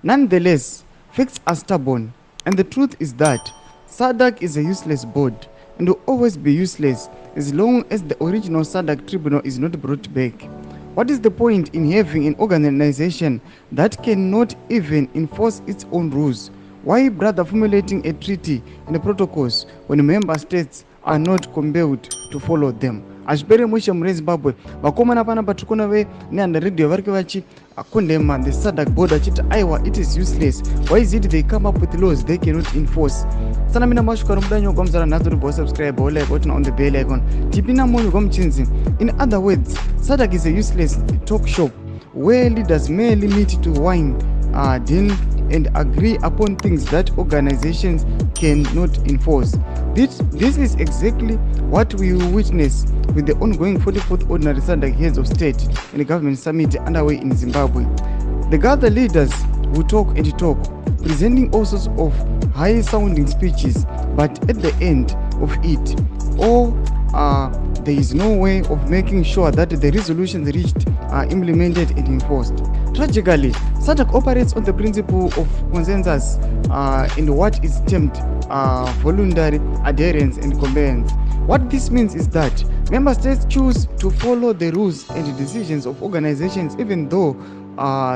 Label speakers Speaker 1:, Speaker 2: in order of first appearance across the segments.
Speaker 1: Nonetheless, facts are stubborn, and the truth is that SADC is a useless board and will always be useless as long as the original SADC tribunal is not brought back. What is the point in having an organization that cannot even enforce its own rules? Why bother formulating a treaty and protocols when member states are not compelled to follow them? Ashbere mushe mure Zimbabwe vakomana panapa tikona ve neandaredhiyo vari vachikondema the SADC board vachiti aiwa it is useless. Why is it they come up with laws they cannot enforce? Sana mina mashuka mudanyo kwamzara nazo ribo subscribe like button on the bell icon tipina monyo kwamchinzi. In other words, SADC is a useless talk shop where leaders merely meet to wine, deal and agree upon things that organizations cannot enforce. This is exactly what we will witness with the ongoing 44th Ordinary SADC Heads of State and Government Summit underway in Zimbabwe. The gathered leaders will talk and talk, presenting all sorts of high-sounding speeches, but at the end of it, there is no way of making sure that the resolutions reached are implemented and enforced. Tragically, SADC operates on the principle of consensus and what is termed voluntary adherence and compliance. What this means is that member states choose to follow the rules and decisions of organizations even though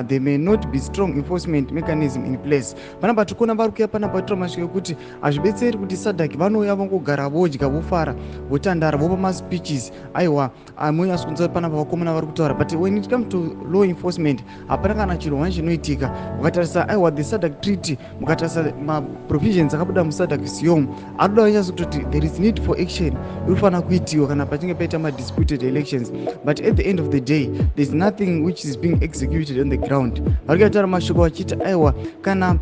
Speaker 1: there may not be strong enforcement mechanism in place. Panapa tikona vari kuya panapa tiramashike kuti hazvibetseri kuti SADC vanouya vangogara vodya vofara votandara vopa maspeeches aiwa monyatsokunzwa panapa vakomana vari kutaura, but when it comes to law enforcement hapana kana chirongwa chinoitika. Mukatarisa aiwa the SADC treaty, mukatarisa maprovisions akabuda muSADC siyomo anoda vanyatsokutoti there is need for action inofanira kuitiwa kana pachinge paita madisputed elections, but at the end of the day there is nothing which is being executed on the ground. Vari kutaura mashoko vachiti aiwa kana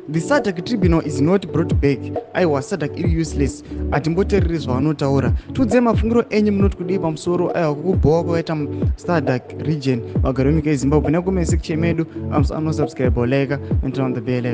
Speaker 1: the SADC tribunal is not brought back, aiwa SADC iri useless, hatimboteereri zvavanotaura. Tiudzei mafungiro enyu munoti kudii pamusoro aiwa kukubhowa kwakaita SADC region vagari venyika yeZimbabwe. Nekomene section medu anosubscribe like and turn on the bell.